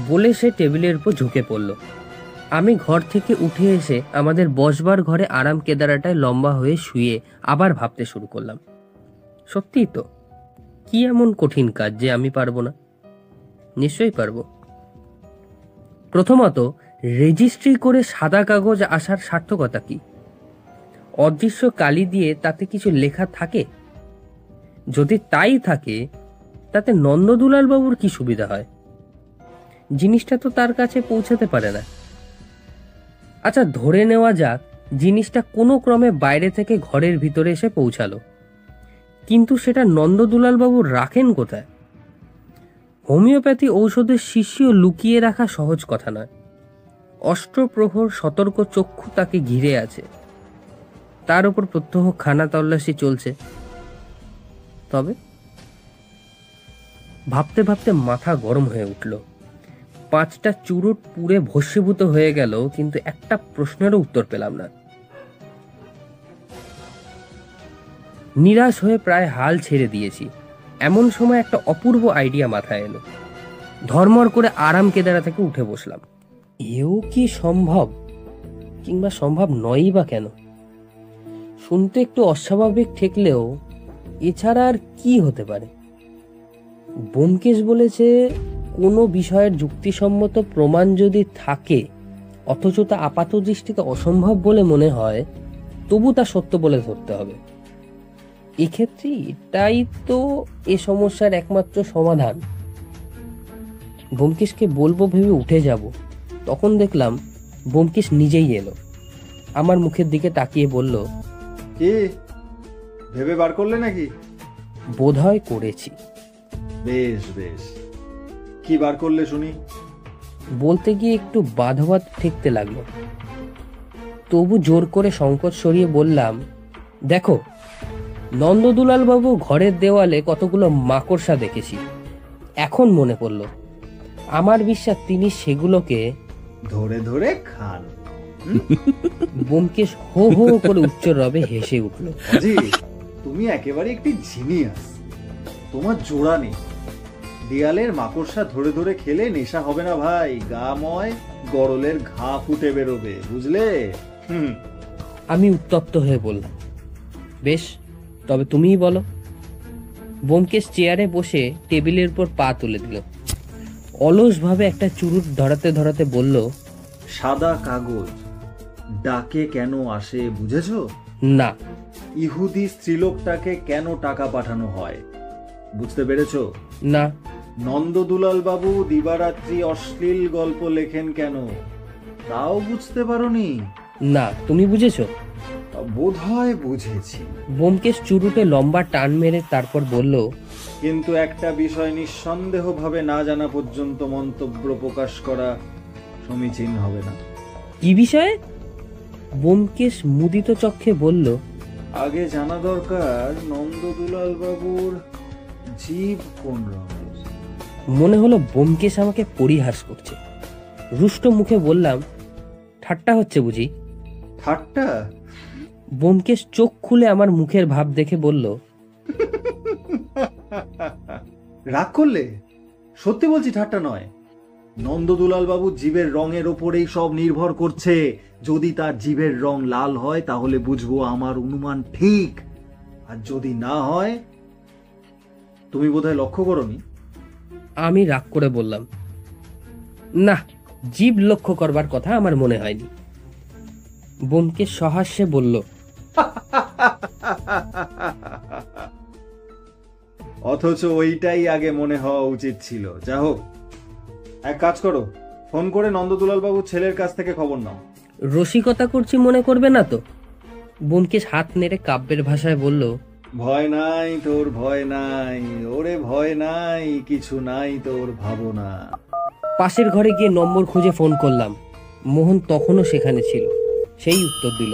বলে সে টেবিলের উপর ঝুঁকে পড়ল। আমি ঘর থেকে উঠে এসে আমাদের বসবার ঘরে আরাম কেদারাটায় লম্বা হয়ে শুয়ে আবার ভাবতে শুরু করলাম। সত্যিই তো, কি এমন কঠিন কাজ যে আমি পারবো না? নিশ্চয়ই পারবো। প্রথমত, রেজিস্ট্রি করে সাদা কাগজ আসার সার্থকতা কি? অদৃশ্য কালি দিয়ে তাতে কিছু লেখা থাকে? যদি তাই থাকে, তাতে নন্দদুলাল বাবুর কি সুবিধা হয়? জিনিসটা তো তার কাছে পৌঁছাতে পারে না। আচ্ছা, ধরে নেওয়া যাক জিনিসটা কোনো ক্রমে বাইরে থেকে ঘরের ভিতরে এসে পৌঁছালো, কিন্তু সেটা নন্দদুলাল বাবু রাখেন কোথায়? হোমিওপ্যাথি ঔষধের শিশিও লুকিয়ে রাখা সহজ কথা নয়। অষ্টপ্রহর সতর্ক চক্ষু তাকে ঘিরে আছে, তার উপর প্রত্যহ খানা তল্লাশি চলছে। তবে ভাবতে ভাবতে মাথা গরম হয়ে উঠল। 5টা চুরুট পুড়ে ভস্মীভূত হয়ে গেল, কিন্তু একটা প্রশ্নেরও উত্তর পেলাম না। নিরাশ হয়ে প্রায় হাল ছেড়ে দিয়েছি। এমন সময় একটা অপূর্ব আইডিয়া মাথায় এলো। ধর্মর করে আরাম কেদারা থেকে উঠে বসলাম। এও কি সম্ভব? কিংবা সম্ভব নয়ই বা কেন? শুনতে একটু অস্বাভাবিক ঠেকলেও এছাড়া আর কি হতে পারে? ব্যোমকেশ বলেছে, কোনো বিষয়ের যুক্তিসম্মত প্রমাণ যদি থাকে, অথচ তা আপাত দৃষ্টিতে অসম্ভব বলে মনে হয়, তবু তা সত্য বলে ধরতে হবে। এক্ষেত্রে এটাই তো এ সমস্যার একমাত্র সমাধান। ব্যোমকেশকে বলবো ভেবে উঠে যাব, তখন দেখলাম ব্যোমকেশ নিজেই এলো। আমার মুখের দিকে তাকিয়ে বলল, কি ভেবে বার করলে নাকি? বোধহয় করেছি। বেশ বেশ, কি বার করলে শুনি? বলতে গিয়ে একটু বাঁধবাদ ঠেকতে লাগলো। তবু জোর করে সংকোচ সরিয়ে বললাম, দেখো, নন্দদুলাল বাবু ঘরের দেওয়ালে কতগুলো মাকড়সা দেখেছি। এখন মনে পড়ল, আমার বিশ্বাস তিনি সেগুলোকে ধরে ধরে খান। ব্যোমকেশ হো হো করে উচ্চ রবে হেসে উঠল। জি, তুমি একেবারে একটি জিনিয়াস। তোমার জোড়া নেই। দেয়ালের মাকড়সা ধরে ধরে খেলে নেশা হবে না ভাই, গা ময় গরলের ঘা ফুটে বেরোবে, বুঝলে? আমি উত্তপ্ত হয়ে বললাম, বেশ, তবে তুমিই বলো। ব্যোমকেশ চেয়ারে বসে টেবিলের উপর পা তুলে দিল। অলসভাবে একটা চুরুট ধরাতে ধরাতে বলল, সাদা কাগজ ডাকে কেন আসে বুঝেছো? না। ইহুদি স্ত্রীলোকটাকে কেন টাকা পাঠানো হয় বুঝতে পেরেছো? না। নন্দদুলাল বাবু দিবারাত্রি অশ্লীল গল্প লেখেন কেন, তাও বুঝতে পারোনি? না, তুমি বুঝেছো? বোধহয় বুঝেছি, ব্যোমকেশ চুরুটে লম্বা টান মেরে তারপর বলল, কিন্তু একটা বিষয় নিঃসন্দেহভাবে না জানা পর্যন্ত মন্তব্য প্রকাশ করা সমীচীন হবে না। কি বিষয়ে? ব্যোমকেশ মুদিত চক্ষে বলল, আগে জানা দরকার নন্দদুলাল বাবুর জীব কোন রঙের। মনে হলো ব্যোমকেশ আমাকে পরিহাস করছে। রুষ্ট মুখে বললাম, ঠাট্টা হচ্ছে বুঝি? ঠাট্টা? ব্যোমকেশ চোখ খুলে আমার মুখের ভাব দেখে বলল, রাগ করলে? সত্যি বলছি, ঠাট্টা নয়। নন্দদুলাল বাবু জীবের রঙের ওপরেই সব নির্ভর করছে। যদি তার জীবের রং লাল হয় তাহলে বুঝবো আমার অনুমান ঠিক, আর যদি না হয়, তুমি বোধহয় লক্ষ্য করোনি। আমি রাগ করে বললাম, না, জীব লক্ষ্য করবার কথা আমার মনে হয়নি। ব্যোমকেশ সহাস্যে বলল, অথচ ওইটাই আগে মনে হওয়া উচিত ছিল। যা হোক, এক কাজ করো, ফোন করে নন্দদুলাল বাবু ছেলের কাছ থেকে খবর নাও। রসিকতা করছি মনে করবে না তো? ব্যোমকেশ হাত নেড়ে কাব্যের ভাষায় বলল, ভয় নাই তোর, ভয় নাই ওরে, ভয় নাই, কিছু নাই তোর ভাবনা। পাশের ঘরে গিয়ে নম্বর খুঁজে ফোন করলাম। মোহন তখনও সেখানে ছিল। সেই উত্তর দিল,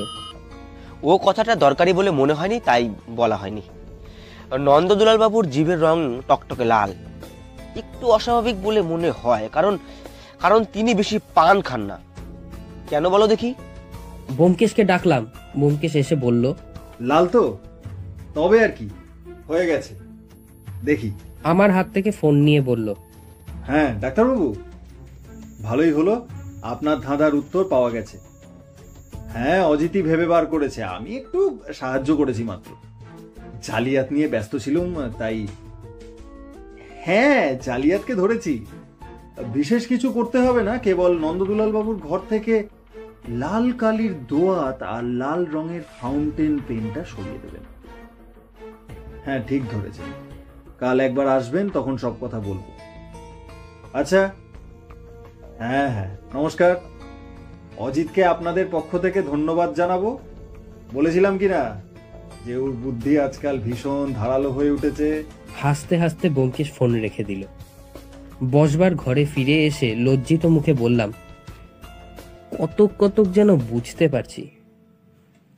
ও কথাটা দরকারি বলে মনে হয়নি, তাই বলা হয়নি। নন্দদুলাল বাবুর জীবের রং টকটকে লাল। একটু অস্বাভাবিক বলে মনে হয়, কারণ তিনি বেশি পান খান না। কেন বলো দেখি? ব্যোমকেশকে ডাকলাম। ব্যোমকেশ এসে বলল, লাল তো, তবে আর কি, হয়ে গেছে দেখি। আমার হাত থেকে ফোন নিয়ে বলল, হ্যাঁ ডাক্তারবাবু, ভালোই হলো, আপনার ধাঁধার উত্তর পাওয়া গেছে। হ্যাঁ, অজিতই ভেবে বার করেছে, আমি একটু সাহায্য করেছি মাত্র। জালিয়াত নিয়ে ব্যস্ত ছিলাম তাই। হ্যাঁ, জালিয়াতকে ধরেছি। বিশেষ কিছু করতে হবে না, কেবল নন্দদুলাল বাবুর ঘর থেকে লাল কালির দোয়াত আর লাল রঙের ফাউন্টেন পেনটা সরিয়ে দেবেন। হ্যাঁ, ঠিক ধরেছেন। কাল একবার আসবেন, তখন সব কথা বলবো। আচ্ছা, হ্যাঁ হ্যাঁ, নমস্কার। অজিতকে আপনাদের পক্ষ থেকে ধন্যবাদ জানাবো। বলেছিলাম কিনা যে ওর বুদ্ধি আজকাল ভীষণ ধারালো হয়ে উঠেছে। হাসতে হাসতে ব্যোমকেশ ফোন রেখে দিল। বসবার ঘরে ফিরে এসে লজ্জিত মুখে বললাম, কতক কতক যেন বুঝতে পারছি,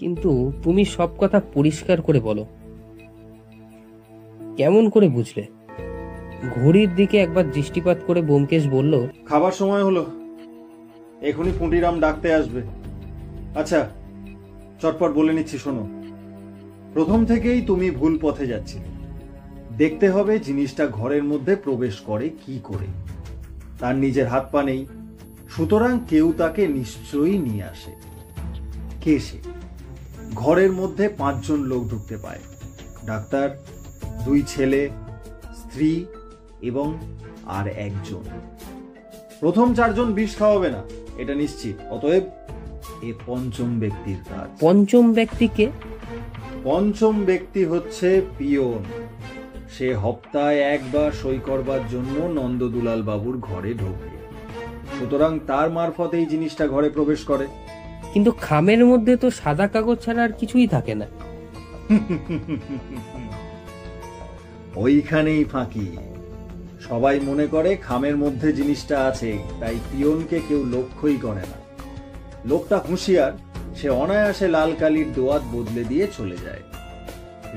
কিন্তু তুমি সব কথা পরিষ্কার করে বলো। কেমন করে বুঝলে? ঘড়ির দিকে একবার দৃষ্টিপাত করে ব্যোমকেশ বলল, খাবার সময় হলো, এখনই পুঁটিরাম ডাকতে আসবে। আচ্ছা, চটপট বলে নিচ্ছি, শোনো। প্রথম থেকেই তুমি ভুল পথে যাচ্ছিলে। দেখতে হবে জিনিসটা ঘরের মধ্যে প্রবেশ করে কি করে। তার নিজের হাত পা নেই, সুতরাং কেউ তাকে নিশ্চয়ই নিয়ে আসে। কে সে? ঘরের মধ্যে 5 জন লোক ঢুকতে পায়, ডাক্তার, 2 ছেলে, স্ত্রী এবং আর একজন। প্রথম 4 জন বিষ খাওয়াবে না, এটা নিশ্চিত। অতএব এ পঞ্চম ব্যক্তির কাজ। পঞ্চম ব্যক্তিকে? পঞ্চম ব্যক্তি হচ্ছে পিয়ন। সে হপ্তায় একবার সই করবার জন্য নন্দদুলাল বাবুর ঘরে ঢোকে, সুতরাং তার মারফত এই জিনিসটা ঘরে প্রবেশ করে। কিন্তু খামের মধ্যে তো সাদা কাগজ ছাড়া আর কিছুই থাকে না। ওইখানেই ফাঁকি। সবাই মনে করে খামের মধ্যে জিনিসটা আছে, তাই পিয়নকে কেউ লক্ষ্যই করে না। লোকটা হুঁশিয়ার, সে অনায়াসে লাল কালির দোয়াত বদলে দিয়ে চলে যায়।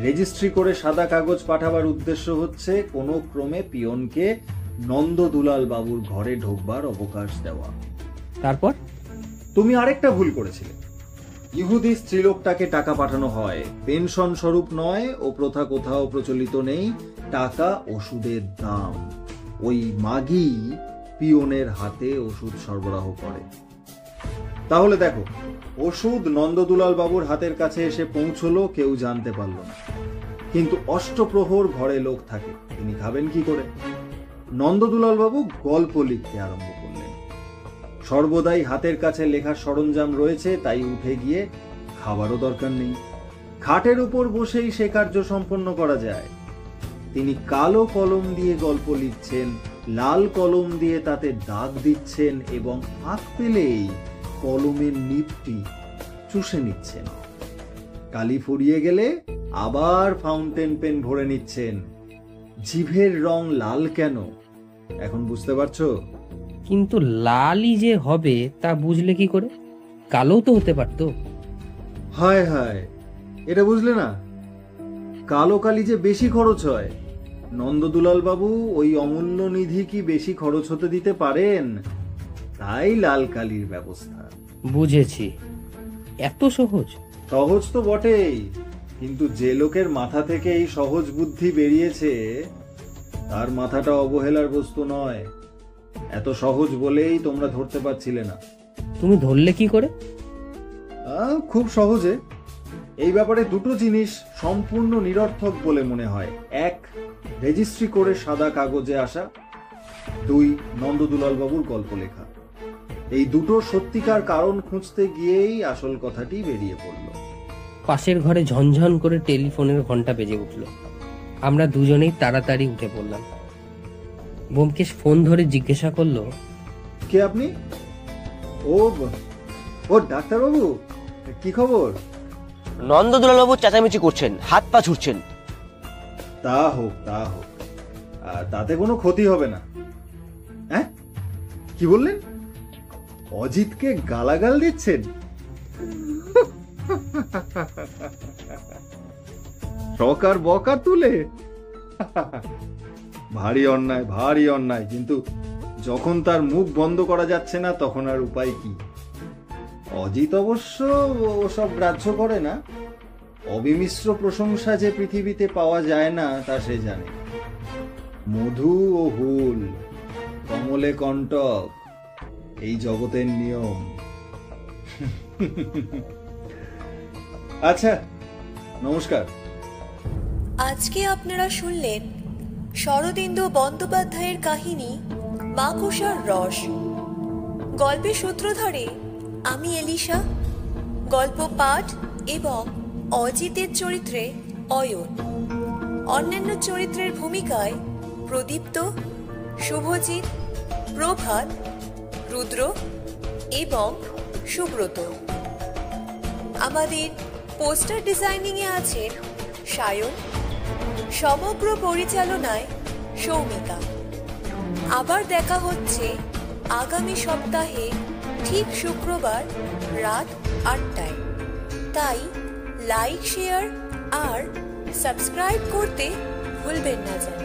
রেজিস্ট্রি করে সাদা কাগজ পাঠাবার উদ্দেশ্য হচ্ছে কোনো ক্রমে পিয়নকে নন্দদুলাল বাবুর ঘরে ঢোকবার অবকাশ দেওয়া। তারপর? তুমি আরেকটা ভুল করেছিলে। ইহুদি স্ত্রীলোকটাকে টাকা পাঠানো হয়, পেনশন স্বরূপ নয়। ও প্রথা কোথাও প্রচলিত নেই। টাকা ওষুধের দাম। ওই মাগি পিয়নের হাতে ওষুধ সরবরাহ করে। তাহলে দেখো, ওষুধ নন্দদুলাল বাবুর হাতের কাছে এসে পৌঁছলো, কেউ জানতে পারল না। কিন্তু অষ্টপ্রহর ঘরে লোক থাকে, তিনি খাবেন কি করে? নন্দদুলাল বাবু গল্প লিখতে আরম্ভ করলেন। সর্বদাই হাতের কাছে লেখার সরঞ্জাম রয়েছে, তাই উঠে গিয়ে খাবারও দরকার নেই। খাটের উপর বসেই সে কার্য সম্পন্ন করা যায়। তিনি কালো কলম দিয়ে গল্প লিখছেন, লাল কলম দিয়ে তাতে দাগ দিচ্ছেন এবং ফাঁক পেলেই কলমের নিবটি চুষে নিচ্ছেন। কালি ফুরিয়ে গেলে আবার ফাউন্টেন পেন ভরে নিচ্ছেন। জিভের রং লাল কেন এখন বুঝতে পারছো? কিন্তু লালই যে হবে তা বুঝলে কি করে? কালো তো হতে পারতো। হায় হায়, এটা বুঝলে না? কালো কালি যে বেশি খরচ হয়। নন্দদুলাল বাবু ওই অমূল্য নিধি কি বেশি খরচ হতে দিতে পারেন? তাই লাল কালির ব্যবস্থা। বুঝেছি, এত সহজ? সহজ তো বটেই, কিন্তু যে লোকের মাথা থেকে এই সহজ বুদ্ধি বেরিয়েছে তার মাথাটা অবহেলার বস্তু নয়। এত সহজ বলেই তোমরা ধরতে পারছিলে না। তুমি ধরলে কি করে? খুব সহজে। এই ব্যাপারে দুটো জিনিস সম্পূর্ণ নিরর্থক বলে মনে হয়। এক, রেজিস্ট্রি করে সাদা কাগজে আসা। দুই, নন্দদুলাল বাবুর গল্প লেখা। এই দুটো সত্যিকার কারণ খুঁজতে গিয়েই আসল কথাটি বেরিয়ে পড়ল। পাশের ঘরে ঝনঝন করে টেলিফোনের ঘন্টা বেজে উঠল। আমরা দুজনেই তাড়াতাড়ি উঠে পড়লাম। ব্যোমকেশ ফোন ধরে জিজ্ঞাসা করলো, কে আপনি? ও ডাক্তারবাবু, কি খবর? নন্দদুলালবাবু চেঁচামেচি করছেন, হাত পা ছুটছেন। তা হোক। তাতে কোনো ক্ষতি হবে না। হ্যাঁ, কি বললেন? অজিতকে গালাগাল দিচ্ছেন? সকার বকা তুলে? ভারী অন্যায়। কিন্তু যখন তার মুখ বন্ধ করা যাচ্ছে না তখন আর উপায় কি? অজিত অবশ্য ওসব গ্রাহ্য করে না। অবিমিশ্র প্রশংসা যে পৃথিবীতে পাওয়া যায় না তা সে জানে। মধু ও হুল, কমলে কণ্টক, এই জগতের নিয়ম। আচ্ছা, নমস্কার। আজকে আপনারা শুনলেন শরদিন্দু বন্দ্যোপাধ্যায়ের কাহিনী মাকড়সার রস। গল্পের সূত্রধরে আমি এলিশা, গল্প পাঠ এবং অজিতের চরিত্রে অয়ন, অন্যান্য চরিত্রের ভূমিকায় প্রদীপ্ত, শুভজিৎ, প্রভাত, রুদ্র এবং সুব্রত। আমাদের পোস্টার ডিজাইনিংয়ে আছেন সায়ন, সমগ্র পরিচালনায় সৌমিকা। আবার দেখা হচ্ছে আগামী সপ্তাহে ঠিক শুক্রবার রাত 8টায়। তাই লাইক, শেয়ার আর সাবস্ক্রাইব করতে ভুলবেন না যেন।